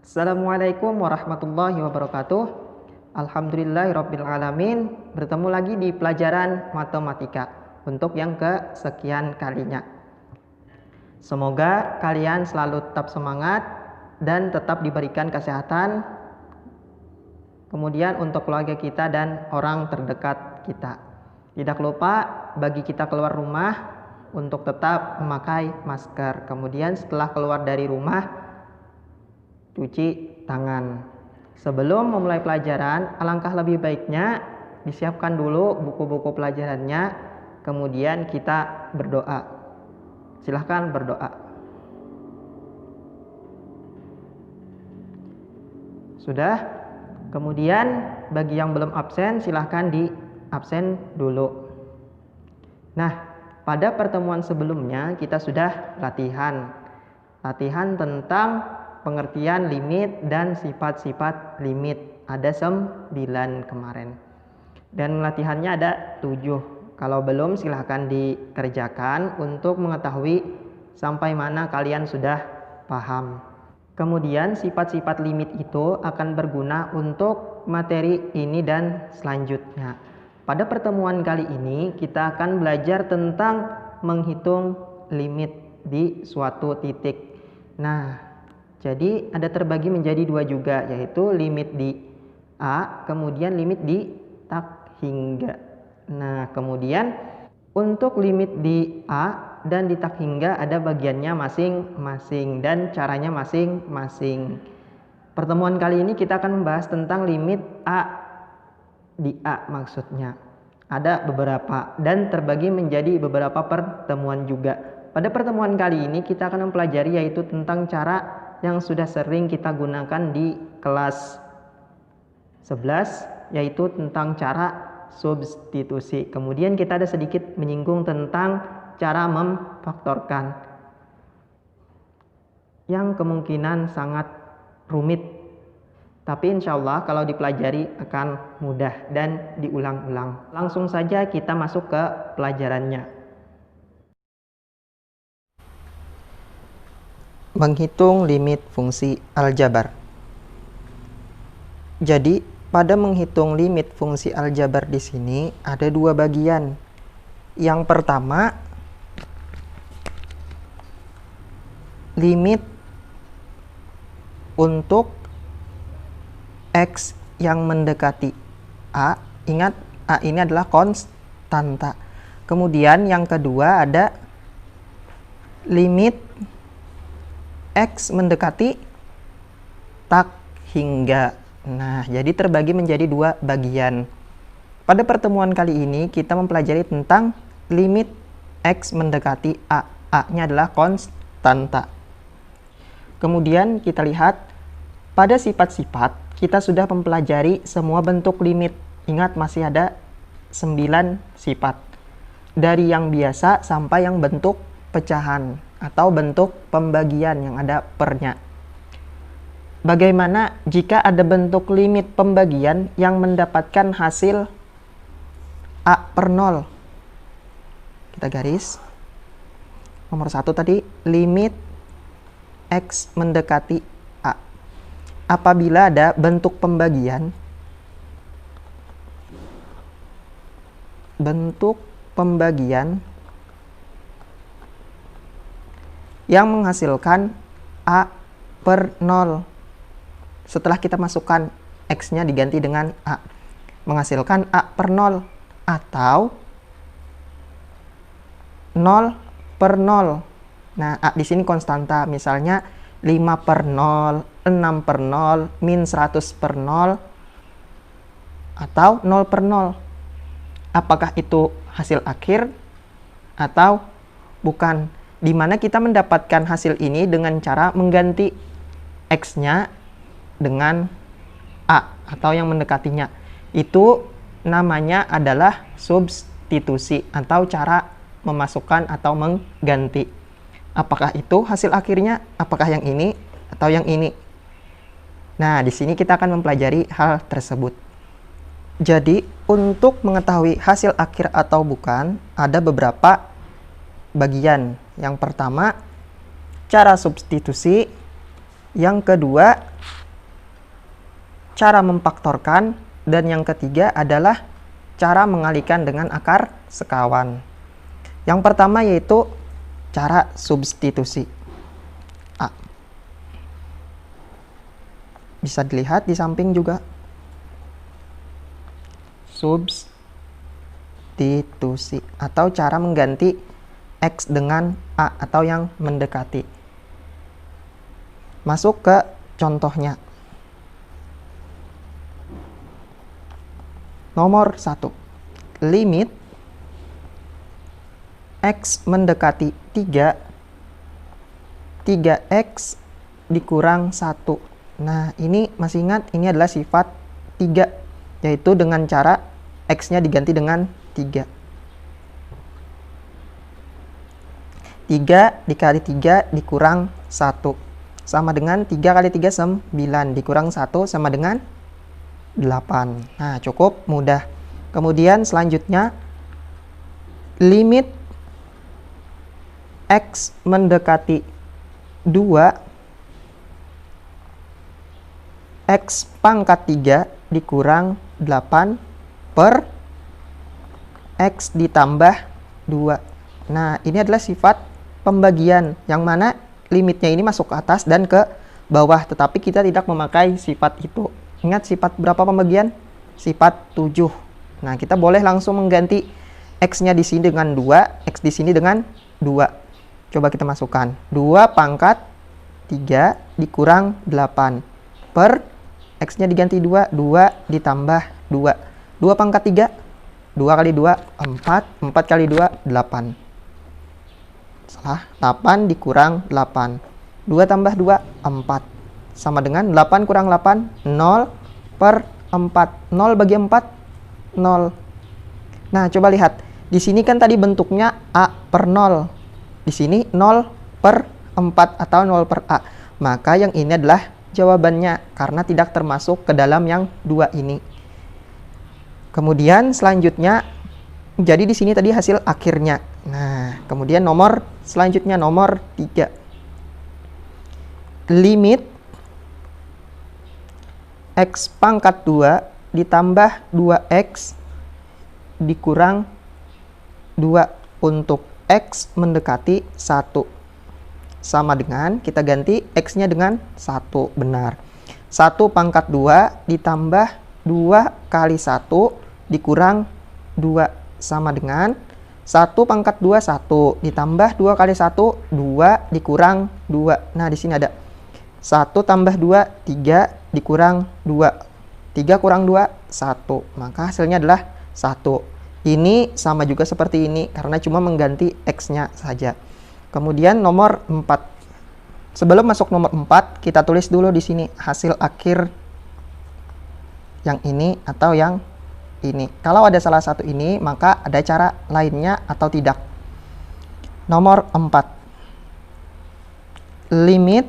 Assalamualaikum warahmatullahi wabarakatuh. Alhamdulillahirabbil alamin. Bertemu lagi di pelajaran matematika untuk yang kesekian kalinya. Semoga kalian selalu tetap semangat dan tetap diberikan kesehatan. Kemudian untuk keluarga kita dan orang terdekat kita. Tidak lupa bagi kita keluar rumah untuk tetap memakai masker. Kemudian setelah keluar dari rumah cuci tangan. Sebelum memulai pelajaran, alangkah lebih baiknya disiapkan dulu buku-buku pelajarannya, kemudian kita berdoa. Silahkan berdoa. Sudah? Kemudian bagi yang belum absen, silahkan di absen dulu. Nah, pada pertemuan sebelumnya kita sudah latihan tentang pengertian limit dan sifat-sifat limit. Ada 9 kemarin. Dan latihannya ada 7. Kalau belum silahkan dikerjakan untuk mengetahui sampai mana kalian sudah paham. Kemudian sifat-sifat limit itu akan berguna untuk materi ini dan selanjutnya. Pada pertemuan kali ini kita akan belajar tentang menghitung limit di suatu titik. Nah, jadi ada terbagi menjadi 2 juga, yaitu limit di A, kemudian limit di tak hingga. Nah, kemudian untuk limit di A dan di tak hingga ada bagiannya masing-masing dan caranya masing-masing. Pertemuan kali ini kita akan membahas tentang limit A di A maksudnya. Ada beberapa dan terbagi menjadi beberapa pertemuan juga. Pada pertemuan kali ini kita akan mempelajari yaitu tentang cara yang sudah sering kita gunakan di kelas 11, yaitu tentang cara substitusi. Kemudian kita ada sedikit menyinggung tentang cara memfaktorkan yang kemungkinan sangat rumit, tapi insya Allah kalau dipelajari akan mudah dan diulang-ulang. Langsung saja kita masuk ke pelajarannya. Menghitung limit fungsi aljabar. Jadi, pada menghitung limit fungsi aljabar di sini ada 2 bagian. Yang pertama, limit untuk X yang mendekati A. Ingat, A ini adalah konstanta. Kemudian yang kedua ada limit X mendekati tak hingga. Nah, jadi terbagi menjadi 2 bagian. Pada pertemuan kali ini kita mempelajari tentang limit X mendekati A. A-nya adalah konstanta. Kemudian kita lihat pada sifat-sifat kita sudah mempelajari semua bentuk limit. Ingat masih ada 9 sifat. Dari yang biasa sampai yang bentuk pecahan atau bentuk pembagian yang ada pernya. Bagaimana jika ada bentuk limit pembagian yang mendapatkan hasil A per 0? Kita garis. Nomor 1 tadi, limit X mendekati A. Apabila ada bentuk pembagian yang menghasilkan A per 0. Setelah kita masukkan X-nya diganti dengan A. Menghasilkan A per 0 atau 0 per 0. Nah, A di sini konstanta. Misalnya 5 per 0, 6 per 0, min 100 per 0, atau 0 per 0. Apakah itu hasil akhir atau bukan? Di mana kita mendapatkan hasil ini dengan cara mengganti X-nya dengan A atau yang mendekatinya. Itu namanya adalah substitusi atau cara memasukkan atau mengganti. Apakah itu hasil akhirnya? Apakah yang ini atau yang ini? Nah, di sini kita akan mempelajari hal tersebut. Jadi, untuk mengetahui hasil akhir atau bukan, ada beberapa bagian. Yang pertama, cara substitusi. Yang kedua, cara memfaktorkan. Dan yang ketiga adalah cara mengalihkan dengan akar sekawan. Yang pertama yaitu cara substitusi. A. Bisa dilihat di samping juga. Substitusi atau cara mengganti X dengan A atau yang mendekati. Masuk ke contohnya. Nomor 1. Limit X mendekati 3, 3X dikurang 1. Nah, ini masih ingat, ini adalah sifat 3, yaitu dengan cara X-nya diganti dengan 3. 3 dikali 3 dikurang 1. Sama dengan 3 kali 3, 9. Dikurang 1 sama dengan 8. Nah, cukup mudah. Kemudian selanjutnya, limit X mendekati 2, X pangkat 3 dikurang 8 per X ditambah 2. Nah, ini adalah sifat pembagian, yang mana limitnya ini masuk ke atas dan ke bawah, tetapi kita tidak memakai sifat itu. Ingat sifat berapa pembagian? Sifat 7. Nah, kita boleh langsung mengganti X-nya di sini dengan 2, X di sini dengan 2. Coba kita masukkan. 2 pangkat 3 dikurang 8 per X-nya diganti 2, 2 ditambah 2. 2 pangkat 3, 2 kali 2, 4. 4 kali 2, 8. Salah, 8 dikurang 8. 2 tambah 2, 4. Sama dengan 8 kurang 8, 0 per 4. 0 bagi 4, 0. Nah, coba lihat. Di sini kan tadi bentuknya A per 0. Di sini 0 per 4 atau 0 per A. Maka yang ini adalah jawabannya, karena tidak termasuk ke dalam yang 2 ini. Kemudian selanjutnya, jadi di sini tadi hasil akhirnya. Nah, kemudian nomor selanjutnya, nomor 3. Limit X pangkat 2 ditambah 2X dikurang 2 untuk X mendekati 1. Sama dengan, kita ganti X-nya dengan 1, benar. 1 pangkat 2 ditambah 2 kali 1 dikurang 2. Sama dengan 1 pangkat 2, 1 ditambah 2 kali 1, 2 dikurang 2. Nah, di sini ada 1 tambah 2, 3 dikurang 2. 3 kurang 2, 1. Maka hasilnya adalah 1. Ini sama juga seperti ini, karena cuma mengganti X-nya saja. Kemudian nomor 4. Sebelum masuk nomor 4, kita tulis dulu di sini hasil akhir yang ini atau yang ini. Kalau ada salah satu ini, maka ada cara lainnya atau tidak. Nomor 4. Limit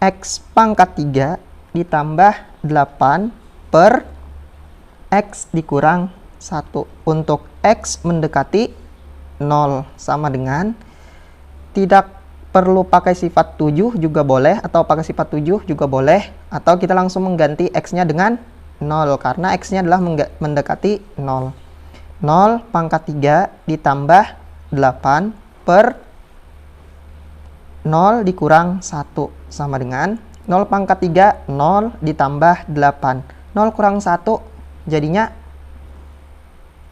X pangkat 3 ditambah 8 per X dikurang 1 untuk X mendekati 0. Sama dengan, tidak perlu pakai sifat 7 juga boleh, atau pakai sifat 7 juga boleh, atau kita langsung mengganti X-nya dengan 0, karena X-nya adalah mendekati 0. 0 pangkat 3 ditambah 8 per 0 dikurang 1. Sama dengan 0 pangkat 3, 0 ditambah 8. 0 kurang 1 jadinya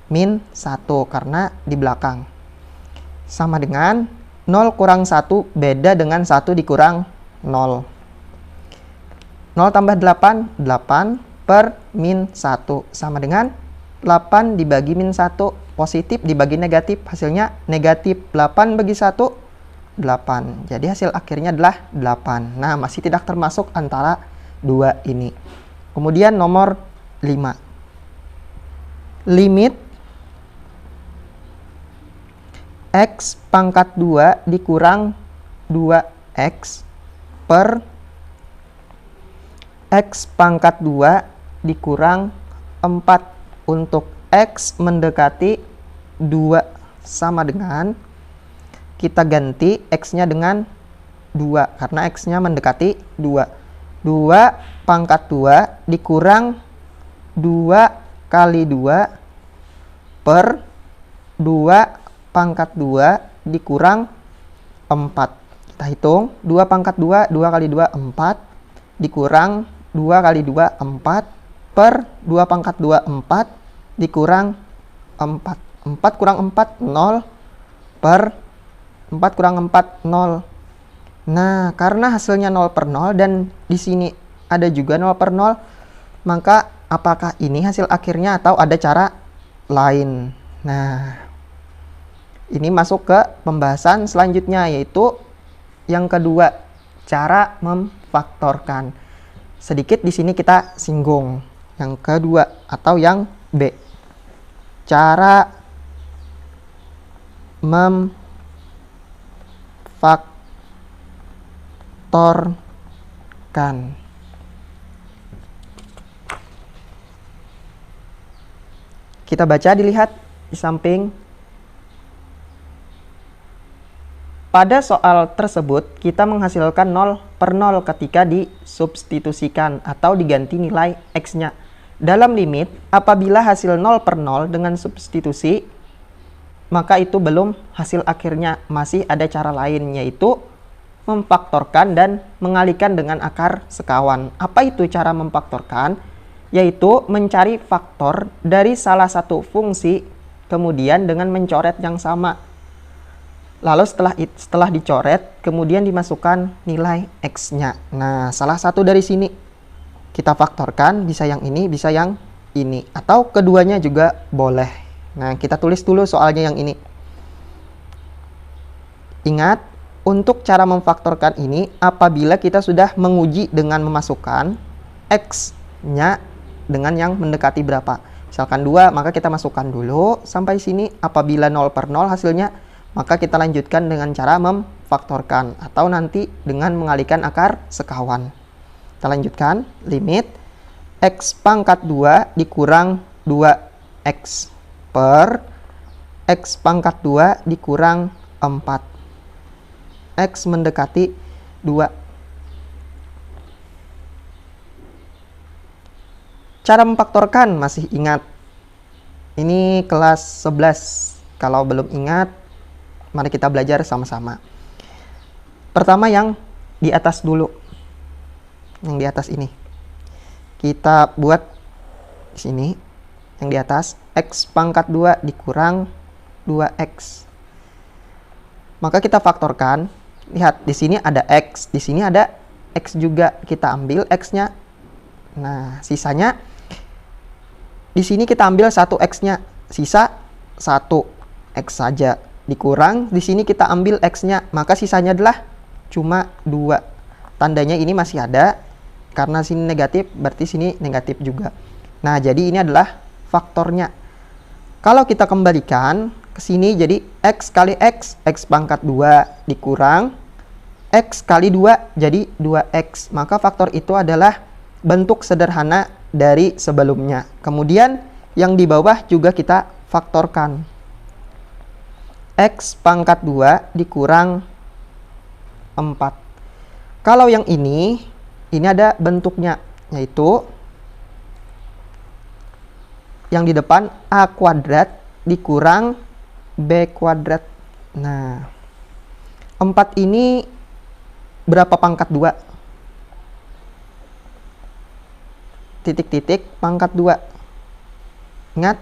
min 1 karena di belakang. Sama dengan 0 kurang 1 beda dengan 1 dikurang 0. 0 tambah 8, 8 per min 1. Sama dengan 8 dibagi min 1, positif dibagi negatif, hasilnya negatif. 8 bagi 1, 8. Jadi hasil akhirnya adalah 8. Nah, masih tidak termasuk antara 2 ini. Kemudian nomor 5. Limit X pangkat 2 dikurang 2X per X pangkat 2 dikurang 4 untuk X mendekati 2. Sama dengan, kita ganti X-nya dengan 2 karena X-nya mendekati 2. 2 pangkat 2 dikurang 2 kali 2 per 2 pangkat 2 dikurang 4. Kita hitung 2 pangkat 2, 2 kali 2, 4 dikurang 2 kali 2, 4 per 2 pangkat 2, 4 dikurang 4. 4 kurang 4, 0 per 4 kurang 4, 0. Nah, karena hasilnya 0 per 0 dan di sini ada juga 0 per 0, maka apakah ini hasil akhirnya atau ada cara lain? Nah, ini masuk ke pembahasan selanjutnya, yaitu yang kedua, cara memfaktorkan. Sedikit di sini kita singgung yang kedua atau yang B. Cara memfaktorkan. Kita baca, dilihat di samping. Pada soal tersebut, kita menghasilkan 0 per 0 ketika disubstitusikan atau diganti nilai X-nya. Dalam limit, apabila hasil 0 per 0 dengan substitusi, maka itu belum hasil akhirnya. Masih ada cara lain, yaitu memfaktorkan dan mengalihkan dengan akar sekawan. Apa itu cara memfaktorkan? Yaitu mencari faktor dari salah satu fungsi, kemudian dengan mencoret yang sama. Lalu setelah dicoret, kemudian dimasukkan nilai X-nya. Nah, salah satu dari sini kita faktorkan, bisa yang ini, bisa yang ini. Atau keduanya juga boleh. Nah, kita tulis dulu soalnya yang ini. Ingat, untuk cara memfaktorkan ini, apabila kita sudah menguji dengan memasukkan X-nya dengan yang mendekati berapa. Misalkan 2, maka kita masukkan dulu sampai sini. Apabila 0 per 0 hasilnya, maka kita lanjutkan dengan cara memfaktorkan atau nanti dengan mengalihkan akar sekawan. Kita lanjutkan, limit X pangkat 2 dikurang 2X per X pangkat 2 dikurang 4. X mendekati 2. Cara memfaktorkan masih ingat. Ini kelas 11. Kalau belum ingat, mari kita belajar sama-sama. Pertama yang di atas dulu. Yang di atas ini. Kita buat di sini. Yang di atas, X pangkat 2 dikurang 2X. Maka kita faktorkan. Lihat, di sini ada X. Di sini ada X juga. Kita ambil X-nya. Nah, sisanya. Di sini kita ambil 1X-nya. Sisa 1X saja. Dikurang, di sini kita ambil X-nya, maka sisanya adalah cuma 2. Tandanya ini masih ada, karena sini negatif, berarti sini negatif juga. Nah, jadi ini adalah faktornya. Kalau kita kembalikan ke sini, jadi X kali X, X pangkat 2 dikurang X kali 2, jadi 2X. Maka faktor itu adalah bentuk sederhana dari sebelumnya. Kemudian, yang di bawah juga kita faktorkan. X pangkat 2 dikurang 4. Kalau yang ini ada bentuknya, yaitu yang di depan A kuadrat dikurang B kuadrat. Nah, 4 ini berapa pangkat 2? Titik-titik pangkat 2. Ingat,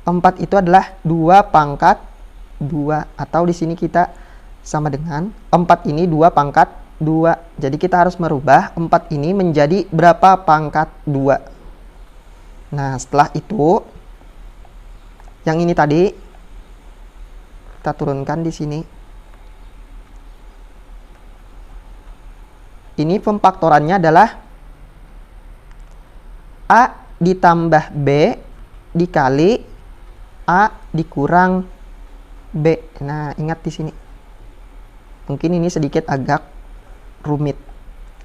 4 itu adalah 2 pangkat 2, atau di sini kita sama dengan 4 ini 2 pangkat 2. Jadi kita harus merubah 4 ini menjadi berapa pangkat 2. Nah, setelah itu yang ini tadi kita turunkan di sini. Ini pemfaktorannya adalah A ditambah B dikali A dikurang B. Nah, ingat di sini. Mungkin ini sedikit agak rumit.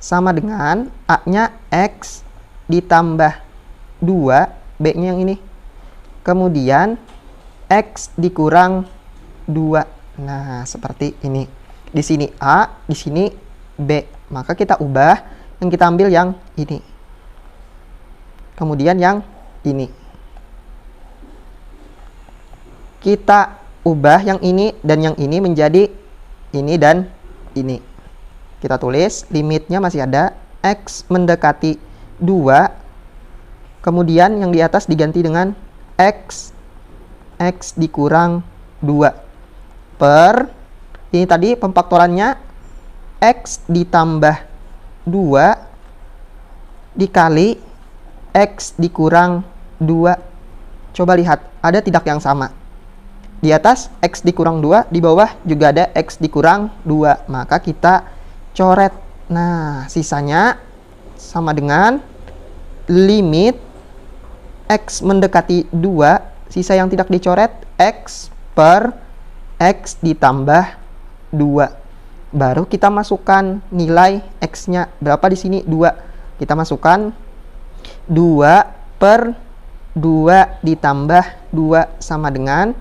Sama dengan A-nya X ditambah 2, B-nya yang ini. Kemudian X dikurang 2. Nah, seperti ini. Di sini A, di sini B. Maka kita ubah, yang kita ambil yang ini. Kemudian yang ini. Kita ubah yang ini dan yang ini menjadi ini dan ini. Kita tulis limitnya masih ada, X mendekati 2. Kemudian yang di atas diganti dengan X dikurang 2 per, ini tadi pemfaktorannya X ditambah 2 dikali X dikurang 2. Coba lihat, ada tidak yang sama? Di atas X dikurang 2, di bawah juga ada X dikurang 2. Maka kita coret. Nah, sisanya sama dengan limit X mendekati 2, sisa yang tidak dicoret, X per X ditambah 2. Baru kita masukkan nilai X-nya. Berapa di sini? 2. Kita masukkan 2 per 2 ditambah 2 sama dengan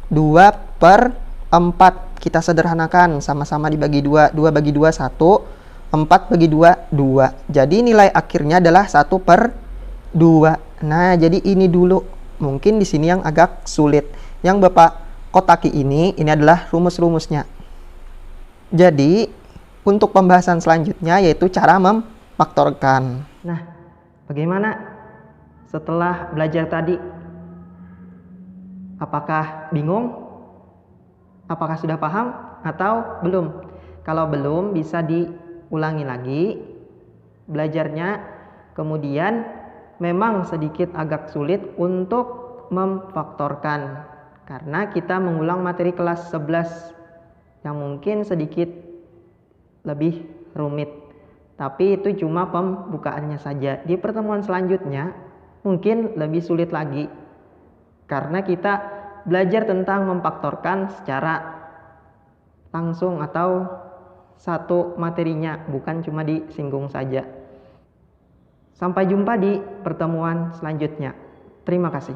2 per 4. Kita sederhanakan, sama-sama dibagi 2. 2 bagi 2, 1. 4 bagi 2, 2. Jadi nilai akhirnya adalah 1 per 2. Nah, jadi ini dulu. Mungkin di sini yang agak sulit. Yang Bapak kotaki ini adalah rumus-rumusnya. Jadi, untuk pembahasan selanjutnya yaitu cara memfaktorkan. Nah, bagaimana setelah belajar tadi? Apakah bingung? Apakah sudah paham atau belum? Kalau belum, bisa diulangi lagi belajarnya. Kemudian memang sedikit agak sulit untuk memfaktorkan karena kita mengulang materi kelas 11 yang mungkin sedikit lebih rumit. Tapi itu cuma pembukaannya saja. Di pertemuan selanjutnya mungkin lebih sulit lagi karena kita belajar tentang memfaktorkan secara langsung atau satu materinya, bukan cuma disinggung saja. Sampai jumpa di pertemuan selanjutnya. Terima kasih.